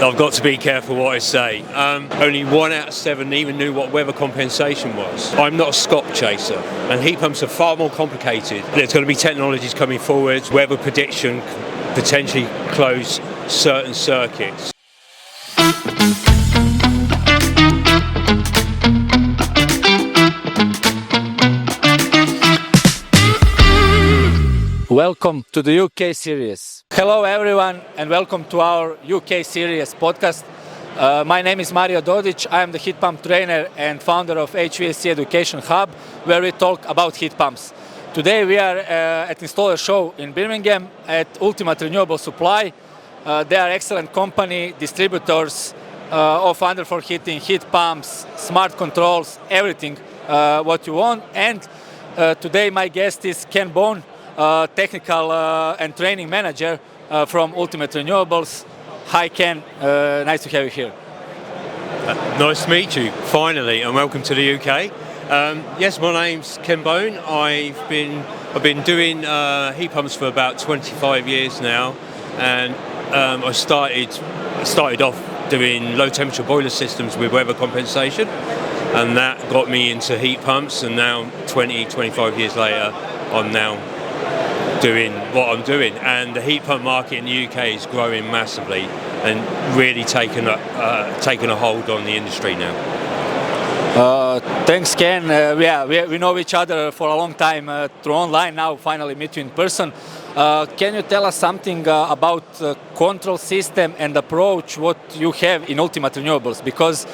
I've got to be careful what I say. Only 1 out of 7 even knew what weather compensation was. I'm not a Scott chaser, and heat pumps are far more complicated. There's going to be technologies coming forward, weather prediction, potentially close certain circuits. Welcome to the UK series. Hello everyone and welcome to our UK series podcast. My name is Dodić. I am the heat pump trainer and founder of HVAC Education Hub, where we talk about heat pumps. Today we are at Installer Show in Birmingham at Ultimate Renewable Supply. They are excellent company, distributors of underfloor heating, heat pumps, smart controls, everything what you want. And today my guest is Ken Bone, technical and training manager from Ultimate Renewables. Hi Ken, nice to have you here. Nice to meet you, finally, and welcome to the UK. Yes, my name's Ken Bone. I've been doing heat pumps for about 25 years now, and I started off doing low temperature boiler systems with weather compensation, and that got me into heat pumps, and now 25 years later I'm now doing what I'm doing, and the heat pump market in the UK is growing massively and really taking a hold on the industry now. Thanks Ken. We know each other for a long time through online, now finally meet you in person. Can you tell us something about control system and approach what you have in Ultimate Renewables, because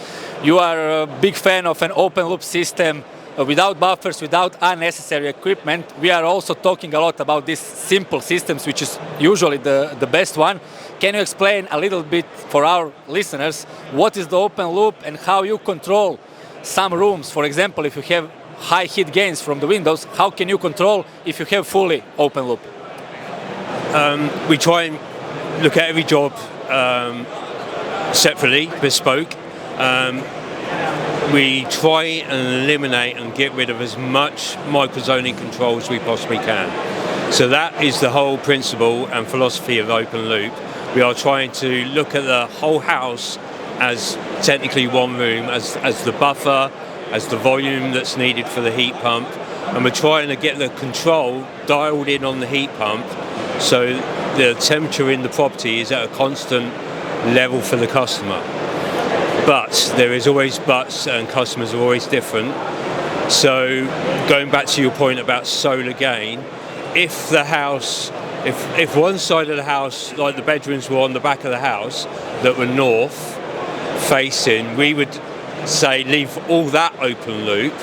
you are a big fan of an open loop system without buffers, without unnecessary equipment. We are also talking a lot about these simple systems, which is usually the best one. Can you explain a little bit for our listeners what is the open loop and how you control some rooms? For example, if you have high heat gains from the windows, how can you control if you have fully open loop? We try and look at every job separately, bespoke. We try and eliminate and get rid of as much microzoning control as we possibly can. So that is the whole principle and philosophy of open loop. We are trying to look at the whole house as technically one room, as the buffer, as the volume that's needed for the heat pump, and we're trying to get the control dialed in on the heat pump so the temperature in the property is at a constant level for the customer. But there is always buts, and customers are always different. So going back to your point about solar gain, if the house, if one side of the house, like the bedrooms were on the back of the house that were north facing, we would say leave all that open loop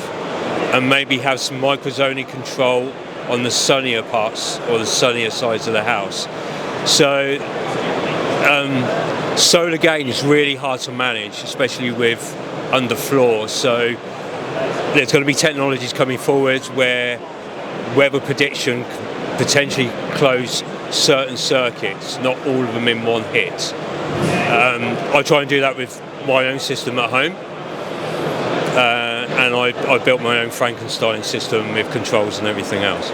and maybe have some microzoning control on the sunnier parts or the sunnier sides of the house. So solar gain is really hard to manage, especially with underfloor. So there's going to be technologies coming forward where weather prediction potentially close certain circuits, not all of them in one hit. I try and do that with my own system at home, and I built my own Frankenstein system with controls and everything else.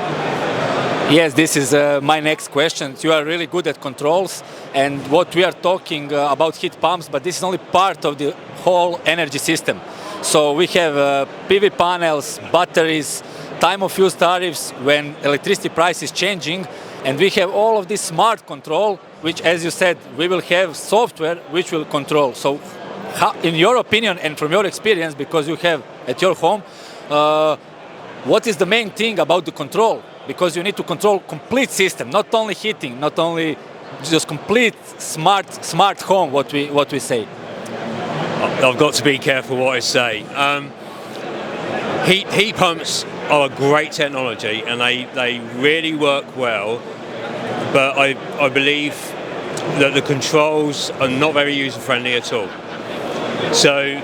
Yes, this is my next question. You are really good at controls, and what we are talking about heat pumps, but this is only part of the whole energy system. So we have PV panels, batteries, time of use tariffs when electricity price is changing, and we have all of this smart control, which, as you said, we will have software which will control. So how, in your opinion and from your experience, because you have at your home, what is the main thing about the control? Because you need to control complete system, not only heating, not only just complete smart home, what we say. I've got to be careful what I say. Heat pumps are a great technology, and they really work well, but I believe that the controls are not very user friendly at all. So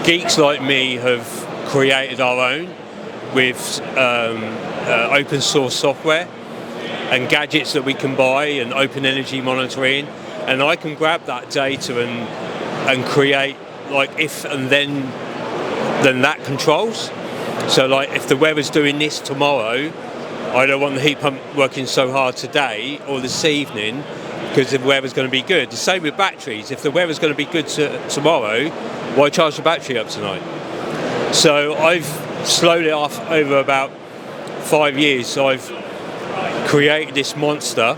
geeks like me have created our own with open source software and gadgets that we can buy and open energy monitoring, and I can grab that data and create like if and then that controls. So like if the weather's doing this tomorrow, I don't want the heat pump working so hard today or this evening because the weather's going to be good. The same with batteries. If the weather's going to be good tomorrow, why charge the battery up tonight? So I've slowly off over about 5 years, so I've created this monster.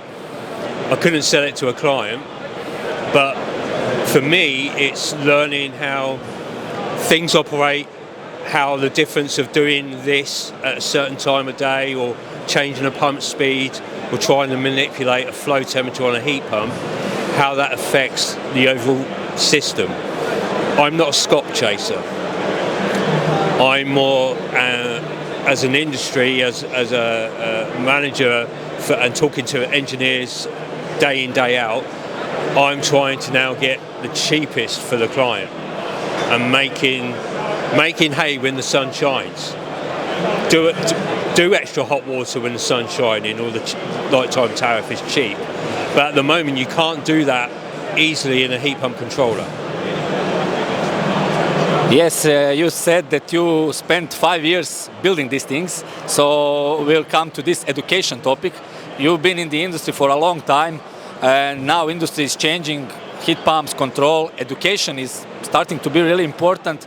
I couldn't sell it to a client, but for me it's learning how things operate, how the difference of doing this at a certain time of day, or changing a pump speed, or trying to manipulate a flow temperature on a heat pump, how that affects the overall system. I'm not a scop chaser. I'm more, as an industry, as a manager and talking to engineers day in, day out, I'm trying to now get the cheapest for the client and making hay when the sun shines. Do extra hot water when the sun's shining, or the nighttime tariff is cheap. But at the moment you can't do that easily in a heat pump controller. Yes, you said that you spent 5 years building these things, so we'll come to this education topic. You've been in the industry for a long time, and now industry is changing, heat pumps, control, education is starting to be really important,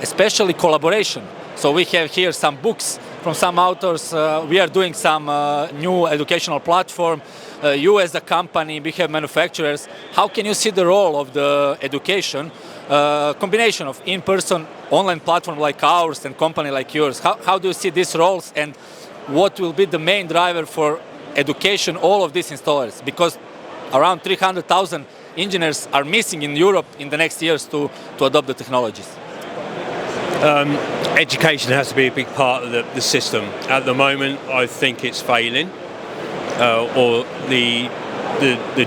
especially collaboration. So we have here some books from some authors, we are doing some new educational platform. You as a company, we have manufacturers. How can you see the role of the education, combination of in-person, online platform like ours and company like yours? How do you see these roles, and what will be the main driver for education all of these installers? Because around 300,000 engineers are missing in Europe in the next years to adopt the technologies. Education has to be a big part of the system. At the moment, I think it's failing, or the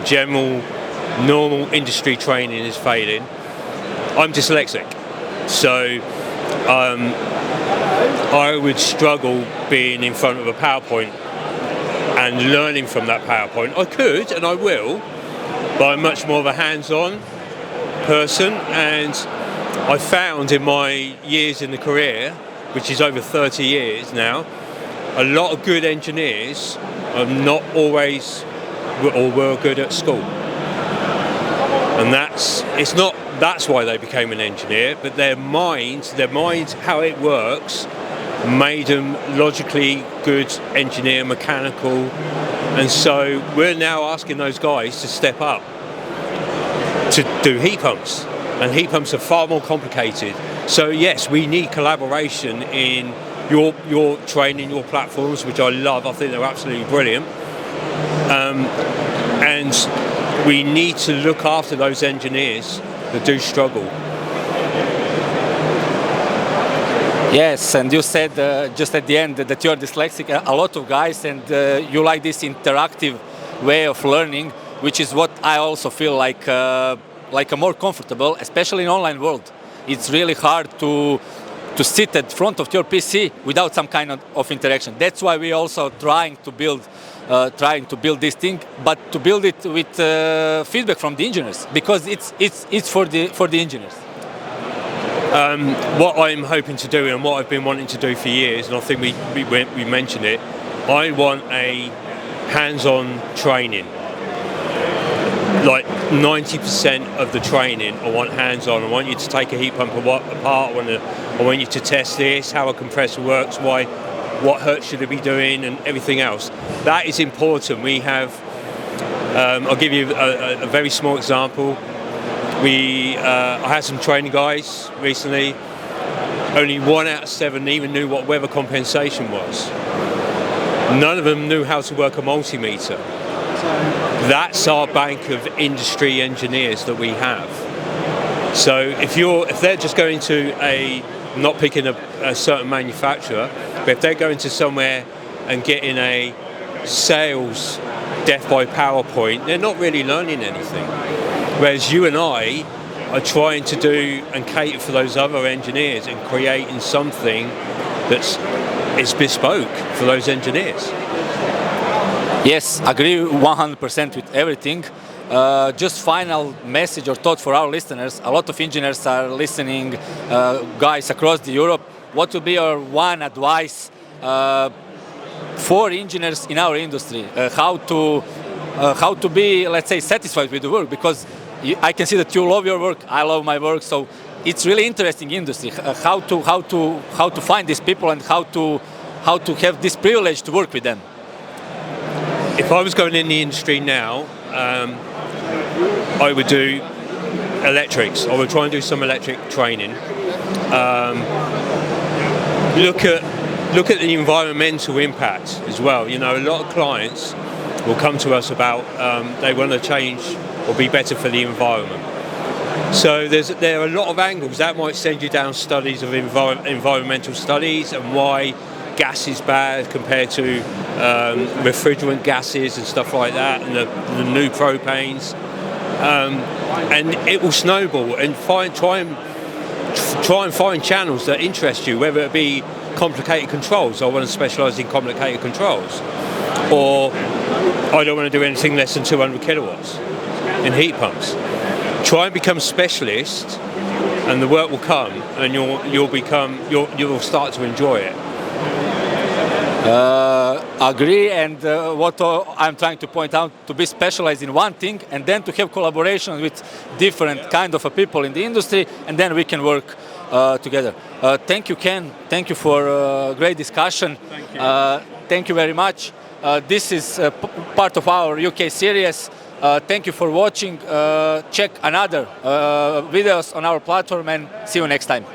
general normal industry training is failing. I'm dyslexic, so I would struggle being in front of a PowerPoint and learning from that PowerPoint. I could and I will, but I'm much more of a hands-on person, and I found in my years in the career, which is over 30 years now, a lot of good engineers are not always or were good at school. And that's why they became an engineer, but their mind, how it works, made them logically good engineer, mechanical, and so we're now asking those guys to step up to do heat pumps, and heat pumps are far more complicated. So yes, we need collaboration in your training, your platforms, which I love. I think they're absolutely brilliant, and we need to look after those engineers that do struggle. Yes, and you said just at the end that you're dyslexic, a lot of guys, and you like this interactive way of learning, which is what I also feel like a more comfortable, especially in online world. It's really hard to sit at front of your PC without some kind of interaction. That's why we're also trying to build this thing, but to build it with feedback from the engineers, because it's for the engineers. What I'm hoping to do, and what I've been wanting to do for years, and I think we mentioned it, I want a hands-on training. Like 90% of the training, I want hands-on. I want you to take a heat pump apart. I want you to test this, how a compressor works, what hertz should it be doing, and everything else. That is important. We have, I'll give you a very small example. I had some training guys recently. Only 1 out of 7 even knew what weather compensation was. None of them knew how to work a multimeter. That's our bank of industry engineers that we have. So if they're just going to not picking a certain manufacturer, but if they're going to somewhere and getting a sales death by PowerPoint, they're not really learning anything. Whereas you and I are trying to do and cater for those other engineers and creating something is bespoke for those engineers. Yes, agree 100% with everything. Just final message or thought for our listeners. A lot of engineers are listening, guys across Europe. What would be your one advice for engineers in our industry? How to how to be, let's say, satisfied with the work, because I can see that you love your work, I love my work, so it's really interesting industry. How to find these people and how to have this privilege to work with them. If I was going in the industry now, I would do electrics. I would try and do some electric training. Look at the environmental impact as well. You know, a lot of clients will come to us about they want to change or be better for the environment. So there are a lot of angles that might send you down studies of environmental studies and why gas is bad compared to refrigerant gases and stuff like that, and the new propanes. And it will snowball, and try and find channels that interest you, whether it be complicated controls. I want to specialise in complicated controls, or I don't want to do anything less than 200 kilowatts in heat pumps. Try and become specialist, and the work will come, and you'll start to enjoy it. Agree, and what I'm trying to point out, to be specialized in one thing and then to have collaboration with different kind of people in the industry, and then we can work together. Thank you, Ken. Thank you for a great discussion. Thank you. Thank you very much. This is part of our UK series. Thank you for watching. Check another videos on our platform, and see you next time.